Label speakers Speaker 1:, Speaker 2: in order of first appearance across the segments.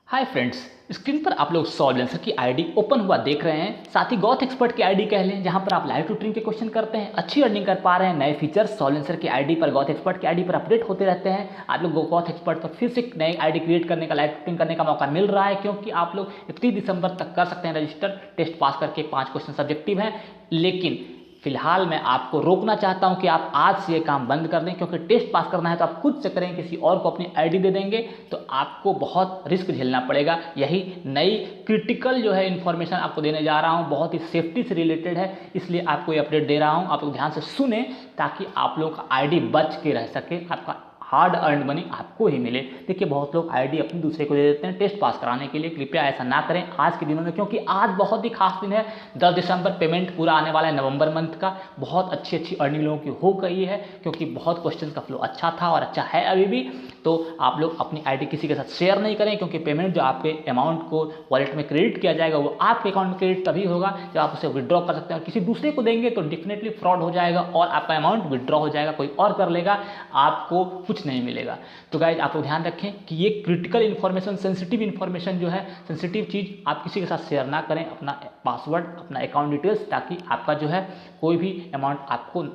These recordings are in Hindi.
Speaker 1: हाय फ्रेंड्स, स्क्रीन पर आप लोग सॉल्वेंसर की आईडी ओपन हुआ देख रहे हैं। साथ ही गॉथ एक्सपर्ट की आईडी कह लें, जहां पर आप लाइव ट्यूटरिंग के क्वेश्चन करते हैं, अच्छी अर्निंग कर पा रहे हैं। नए फीचर्स सॉल्वेंसर की आईडी पर, गॉथ एक्सपर्ट की आईडी पर अपडेट होते रहते हैं। आप लोग गॉथ एक्सपर्ट पर फिर से नई आईडी क्रिएट करने का, लाइव ट्यूटरिंग करने का मौका मिल रहा है, क्योंकि आप लोग 31 दिसंबर तक कर सकते हैं रजिस्टर। टेस्ट पास करके 5 क्वेश्चन सब्जेक्टिव हैं। लेकिन फिलहाल मैं आपको रोकना चाहता हूं कि आप आज से ये काम बंद कर दें, क्योंकि टेस्ट पास करना है तो आप खुद से करें, किसी और को अपनी आईडी दे देंगे तो आपको बहुत रिस्क झेलना पड़ेगा। यही नई क्रिटिकल जो है इन्फॉर्मेशन आपको देने जा रहा हूं, बहुत ही सेफ्टी से रिलेटेड है, इसलिए आपको ये अपडेट दे रहा हूं। आप लोग ध्यान से सुने ताकि आप लोग का आईडी बच के रह सके, आपका हार्ड अर्न मनी आपको ही मिले। देखिए, बहुत लोग आईडी अपनी दूसरे को दे देते हैं टेस्ट पास कराने के लिए। कृपया ऐसा ना करें आज के दिनों में, क्योंकि आज बहुत ही खास दिन है। 10 दिसंबर पेमेंट पूरा आने वाला है नवंबर मंथ का। बहुत अच्छी अच्छी अर्निंग लोगों की हो गई है, क्योंकि बहुत क्वेश्चन का फ्लो अच्छा था और अच्छा है अभी भी। तो आप लोग अपनी आईडी किसी के साथ शेयर नहीं करें, क्योंकि पेमेंट जो आपके अमाउंट को वॉलेट में क्रेडिट किया जाएगा वो आपके अकाउंट में क्रेडिट तभी होगा जब आप उसे विड्रॉ कर सकते हैं। और किसी दूसरे को देंगे तो डेफिनेटली फ्रॉड हो जाएगा और आपका अमाउंट विड्रॉ हो जाएगा, कोई और कर लेगा, आपको कुछ नहीं मिलेगा। तो गाइज, आप लोग ध्यान रखें कि ये क्रिटिकल इन्फॉर्मेशन, सेंसिटिव इन्फॉर्मेशन जो है, सेंसिटिव चीज़ आप किसी के साथ शेयर ना करें, अपना पासवर्ड, अपना अकाउंट डिटेल्स, ताकि आपका जो है कोई भी अमाउंट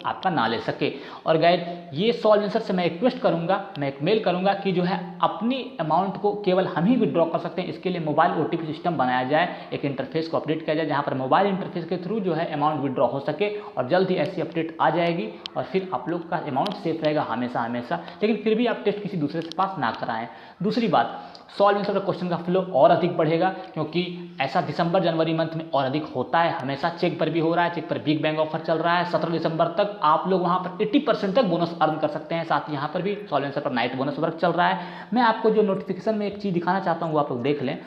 Speaker 1: आपका ना ले सके। और गाइज, ये सॉल्वेंसर से मैं रिक्वेस्ट करूंगा, मैं एक मेल करूंगा कि जो है अपनी अमाउंट को केवल हम ही विड्रॉ कर सकते हैं। इसके लिए मोबाइल ओटीपी सिस्टम बनाया जाए, एक इंटरफेस को अपडेट किया जाए, जहां पर मोबाइल इंटरफेस के थ्रू जो है अमाउंट विड्रॉ हो सके। और जल्द ही ऐसी अपडेट आ जाएगी और फिर आप लोग का अमाउंट सेफ रहेगा हमेशा हमेशा। लेकिन फिर भी आप टेस्ट किसी दूसरे से पास ना कराएं। दूसरी बात, सॉल्वेंसर का क्वेश्चन का फ्लो और अधिक बढ़ेगा, क्योंकि ऐसा दिसंबर जनवरी मंथ में और अधिक होता है। हमेशा चेक पर भी हो रहा है, चेक पर बिग बैंग ऑफर चल रहा है। 17 दिसंबर तक आप लोग वहां पर 80% तक बोनस अर्न कर सकते हैं। साथ ही यहाँ पर भी सॉल्वेंसर पर नाइट बोनस वर्क चल रहा है। मैं आपको जो नोटिफिकेशन में एक चीज़ दिखाना चाहता हूँ वो आप लोग देख लें।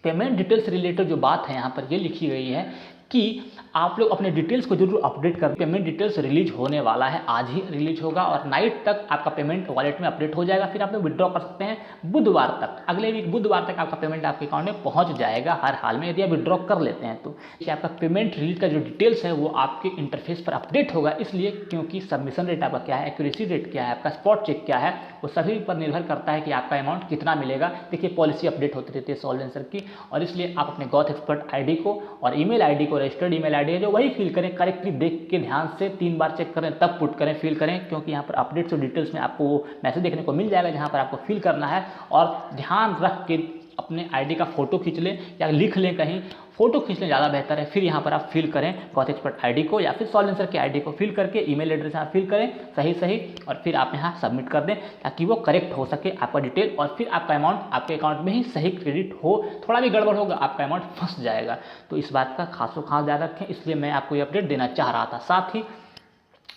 Speaker 1: पेमेंट डिटेल्स रिलेटेड जो बात है यहाँ पर ये लिखी गई है कि आप लोग अपने डिटेल्स को जरूर अपडेट कर। पेमेंट डिटेल्स रिलीज होने वाला है, आज ही रिलीज होगा और नाइट तक आपका पेमेंट वॉलेट में अपडेट हो जाएगा। फिर आप लोग विड्रॉ कर सकते हैं बुधवार तक, अगले वीक बुधवार तक आपका पेमेंट आपके अकाउंट में पहुंच जाएगा हर हाल में, यदि आप विड्रॉ कर लेते हैं तो। आपका पेमेंट रिलीज का जो डिटेल्स है वो आपके इंटरफेस पर अपडेट होगा, इसलिए क्योंकि सबमिशन रेट आपका क्या है, एक्यूरेसी रेट क्या है, आपका स्पॉट चेक क्या है, वो सभी पर निर्भर करता है कि आपका अमाउंट कितना मिलेगा। देखिए, पॉलिसी अपडेट होती रहती है सॉल्वेंसर की, और इसलिए आप अपने गॉथ एक्सपर्ट आईडी को और ईमेल आईडी को, रजिस्टर्ड ईमेल आईडी है जो, वही फिल करें करेक्टली, देख के ध्यान से 3 बार चेक करें तब पुट करें, फिल करें, क्योंकि यहाँ पर अपडेट्स और डिटेल्स में आपको वो मैसेज देखने को मिल जाएगा जहाँ पर आपको फिल करना है। और ध्यान रख के अपने आईडी का फोटो खींच लें या लिख लें कहीं, फोटो खींच लें ज़्यादा बेहतर है। फिर यहाँ पर आप फिल करें गॉथ एक्सपर्ट आईडी को या फिर सॉल्वेंसर की आईडी को फिल करके ईमेल एड्रेस यहाँ फिल करें सही सही, और फिर आप यहाँ सबमिट कर दें ताकि वो करेक्ट हो सके आपका डिटेल, और फिर आपका अमाउंट आपके अकाउंट में ही सही क्रेडिट हो। थोड़ा भी गड़बड़ होगा आपका अमाउंट फंस जाएगा। तो इस बात का खासो खास ध्यान रखें, इसलिए मैं आपको ये अपडेट देना चाह रहा था। साथ ही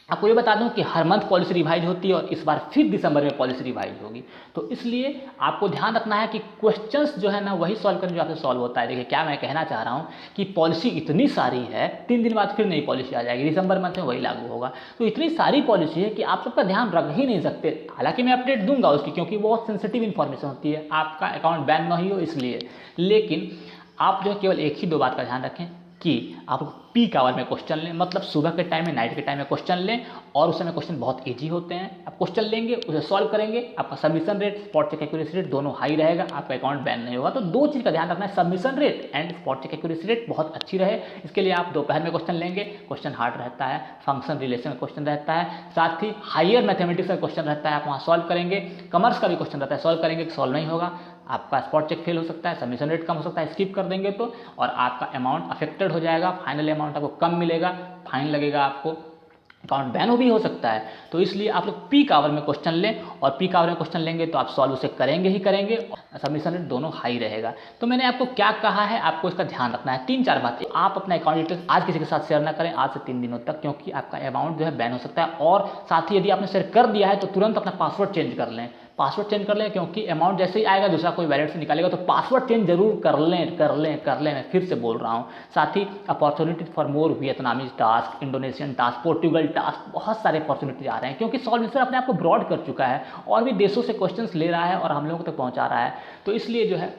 Speaker 1: आपको ये बता दूं कि हर मंथ पॉलिसी रिवाइज होती है और इस बार फिर दिसंबर में पॉलिसी रिवाइज होगी। तो इसलिए आपको ध्यान रखना है कि क्वेश्चंस जो है ना वही सॉल्व करें जो आपसे सॉल्व होता है। देखिए, क्या मैं कहना चाह रहा हूं कि पॉलिसी इतनी सारी है, 3 दिन बाद फिर नई पॉलिसी आ जाएगी, दिसंबर मंथ में वही लागू होगा। तो इतनी सारी पॉलिसी है कि आप सबका ध्यान रख ही नहीं सकते। हालांकि मैं अपडेट दूंगा उसकी, क्योंकि बहुत सेंसिटिव इन्फॉर्मेशन होती है, आपका अकाउंट बैन ना ही हो इसलिए। लेकिन आप जो केवल एक ही 2 बात का ध्यान रखें कि आप पीक आवर में क्वेश्चन लें, मतलब सुबह के टाइम में, नाइट के टाइम में क्वेश्चन लें, और उस समय क्वेश्चन बहुत इजी होते हैं। आप क्वेश्चन लेंगे, उसे सॉल्व करेंगे, आपका submission rate, spot check accuracy rate दोनों हाई रहेगा, आपका अकाउंट बैन नहीं होगा। तो 2 चीज़ का ध्यान रखना है, submission rate and spot check accuracy rate बहुत अच्छी रहे। इसके लिए आप दोपहर में क्वेश्चन लेंगे, क्वेश्चन हार्ड रहता है, फंक्शन रिलेशन में क्वेश्चन रहता है, साथ ही हायर मैथमेटिक्स का क्वेश्चन रहता है, आप वहाँ सॉल्व करेंगे। कॉमर्स का भी क्वेश्चन रहता है, सॉल्व करेंगे, सॉल्व नहीं होगा, आपका स्पॉट चेक फेल हो सकता है, सबमिशन रेट कम हो सकता है, स्किप कर देंगे तो, और आपका अमाउंट अफेक्टेड हो जाएगा, फाइनल अमाउंट आपको कम मिलेगा, फाइन लगेगा आपको, अकाउंट बैन भी हो सकता है। तो इसलिए आप लोग पीक आवर में क्वेश्चन लें, और पीक आवर में क्वेश्चन लेंगे तो आप सॉल्व उसे करेंगे ही करेंगे, सबमिशन रेट दोनों हाई रहेगा। तो मैंने आपको क्या कहा है, आपको इसका ध्यान रखना है। 3-4 बातें। आप अपना अकाउंट डिटेल्स आज किसी के साथ शेयर ना करें, आज से 3 दिनों तक, क्योंकि आपका अमाउंट जो है बैन हो सकता है। और साथ ही यदि आपने शेयर कर दिया है तो तुरंत अपना पासवर्ड चेंज कर लें, पासवर्ड चेंज कर लें, क्योंकि अमाउंट जैसे ही आएगा दूसरा कोई वैलेट से निकालेगा, तो पासवर्ड चेंज जरूर कर लें कर लें कर लें, मैं फिर से बोल रहा हूँ। साथ ही opportunity for more Vietnamese task, Indonesian task, Portugal task, बहुत सारे अपॉर्चुनिटी आ रहे हैं, क्योंकि सॉल्वेंसर अपने आप को ब्रॉड कर चुका है और भी देशों से क्वेश्चंस ले रहा है और हम लोगों तक पहुँचा रहा है। तो इसलिए जो है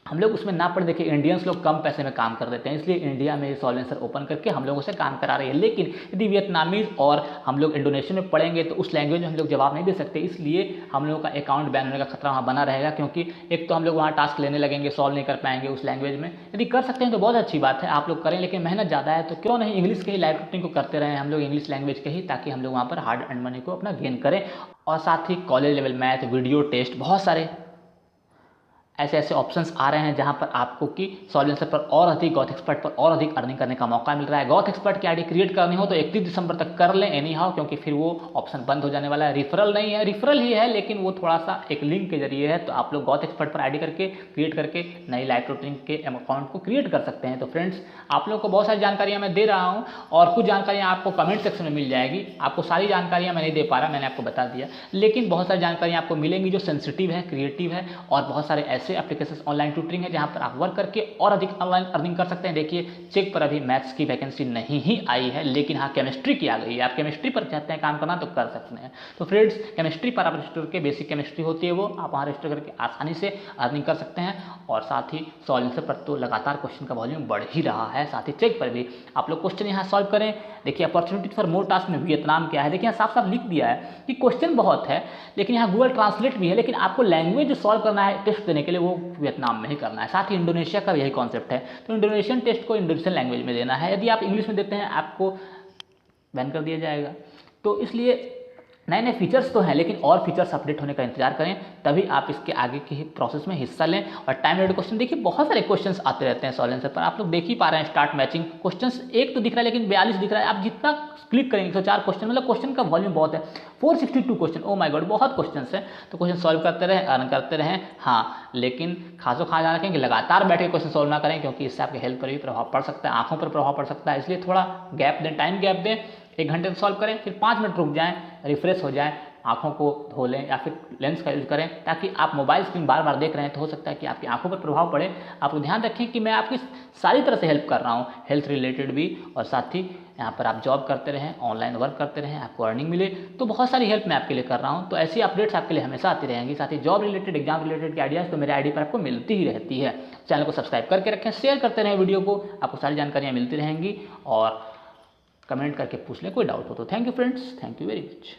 Speaker 1: हम लोग उसमें ना पढ़े। देखिए इंडियंस लोग कम पैसे में काम कर देते हैं, इसलिए इंडिया में सॉल्वेंसर ओपन करके हम लोगों से काम करा रही है। लेकिन यदि वियतनामीज और हम लोग इंडोनेशियन में पढ़ेंगे तो उस लैंग्वेज में हम लोग जवाब नहीं दे सकते, इसलिए हम लोगों का अकाउंट बैन होने का खतरा वहाँ बना रहेगा। क्योंकि एक तो हम लोग वहाँ टास्क लेने लगेंगे, सॉल्व नहीं कर पाएंगे उस लैंग्वेज में। यदि कर सकते हैं तो बहुत अच्छी बात है, आप लोग करें, लेकिन मेहनत ज़्यादा है, तो क्यों नहीं इंग्लिश के ही लाइव ट्यूटरिंग को करते रहें हम लोग, इंग्लिश लैंग्वेज के ही, ताकि हम लोग वहाँ पर हार्ड अर्न मनी को अपना गेन करें। और साथ ही college level math, video test, बहुत सारे ऐसे ऐसे ऑप्शंस आ रहे हैं जहां पर आपको कि सॉल्वेंसर पर और अधिक, गॉथ एक्सपर्ट पर और अधिक अर्निंग करने का मौका मिल रहा है। गॉथ एक्सपर्ट की आईडी क्रिएट करनी हो तो 31 दिसंबर तक कर लें एनी हाउ, क्योंकि फिर वो ऑप्शन बंद हो जाने वाला है। रिफरल नहीं है, रिफरल ही है, लेकिन वो थोड़ा सा एक लिंक के जरिए है। तो आप लोग गॉथ एक्सपर्ट पर आईडी करके क्रिएट करके नई लाइव ट्यूटरिंग के अकाउंट को क्रिएट कर सकते हैं। तो फ्रेंड्स, आप लोग को बहुत सारी जानकारियां मैं दे रहा हूं, और कुछ जानकारियां आपको कमेंट सेक्शन में मिल जाएगी। आपको सारी जानकारियां मैं नहीं दे पा रहा, मैंने आपको बता दिया, लेकिन बहुत सारी जानकारियां आपको मिलेंगी जो सेंसिटिव है, क्रिएटिव है, और बहुत सारे ऐसे एप्लीकेशन ऑनलाइन ट्यूटरिंग है जहां पर आप वर्क करके और अधिक ऑनलाइन अर्निंग कर सकते हैं। देखिए चेक पर अभी मैथ्स की वैकेंसी नहीं ही आई है, लेकिन हाँ केमिस्ट्री की आ गई है। आप केमिस्ट्री पर चाहते हैं काम करना तो कर सकते हैं। तो फ्रेंड्स, केमिस्ट्री पर आप रजिस्टर करके, बेसिक केमिस्ट्री होती है वो, आप वहाँ रजिस्टर करके आसानी से अर्निंग कर सकते हैं। और साथ ही सॉल्वेंसर पर तो लगातार क्वेश्चन का वॉल्यूम बढ़ ही रहा है, साथ ही चेक पर भी आप लोग क्वेश्चन यहाँ सॉल्व करें। देखिए अपॉर्चुनिटी फॉर मोर टास्क में वियतनाम क्या है, देखिए यहाँ साफ साफ लिख दिया है कि क्वेश्चन बहुत है, लेकिन यहाँ गूगल ट्रांसलेट भी है, लेकिन आपको लैंग्वेज सॉल्व करना है टेस्ट देने के लिए, वो वियतनाम में ही करना है। साथ ही इंडोनेशिया का यही कॉन्सेप्ट है, तो इंडोनेशियन टेस्ट को इंडोनेशियन लैंग्वेज में देना है। यदि आप इंग्लिश में देते हैं आपको बैन कर दिया जाएगा। तो इसलिए नए नए फीचर्स तो हैं, लेकिन और फीचर्स अपडेट होने का इंतजार करें, तभी आप इसके आगे की प्रोसेस में हिस्सा लें। और टाइम रेट क्वेश्चन, देखिए बहुत सारे क्वेश्चंस आते रहते हैं सॉल्वेंसर पर, आप लोग देख ही पा रहे हैं। स्टार्ट मैचिंग क्वेश्चंस एक तो दिख रहा है, लेकिन 42 दिख रहा है। आप जितना क्लिक करेंगे 104 क्वेश्चन, मतलब क्वेश्चन का वॉल्यूम बहुत है, 462 क्वेश्चन, ओ माय गॉड, बहुत क्वेश्चन है। तो क्वेश्चन सॉल्व करते रहें, अर्न करते रहें। हाँ, लेकिन खासो खास ध्यान रखें कि लगातार बैठ के क्वेश्चन सॉल्व ना करें, क्योंकि इससे आपके हेल्थ पर भी प्रभाव पड़ सकता है, आंखों पर प्रभाव पड़ सकता है। इसलिए थोड़ा गैप दें, टाइम गैप दें, 1 घंटे तक सॉल्व करें, फिर 5 मिनट रुक जाएं, रिफ्रेश हो जाएं, आंखों को धो लें, या फिर लेंस का यूज करें, ताकि आप मोबाइल स्क्रीन बार बार देख रहे हैं तो हो सकता है कि आपकी आंखों पर प्रभाव पड़े। आप लोग ध्यान रखें कि मैं आपकी सारी तरह से हेल्प कर रहा हूँ, हेल्थ रिलेटेड भी, और साथ ही यहाँ पर आप जॉब करते रहें, ऑनलाइन वर्क करते रहें, आपको अर्निंग मिले, तो बहुत सारी हेल्प मैं आपके लिए कर रहा हूँ। तो ऐसी अपडेट्स आपके लिए हमेशा आती रहेंगी। साथ ही जॉब रिलेटेड, एग्जाम रिलेटेड की आइडियाज़ तो मेरे आईडी पर आपको मिलती ही रहती है। चैनल को सब्सक्राइब करके रखें, शेयर करते रहें वीडियो को, आपको सारी जानकारियाँ मिलती रहेंगी, और कमेंट करके पूछ लें कोई डाउट हो तो। Thank you friends, thank you very much.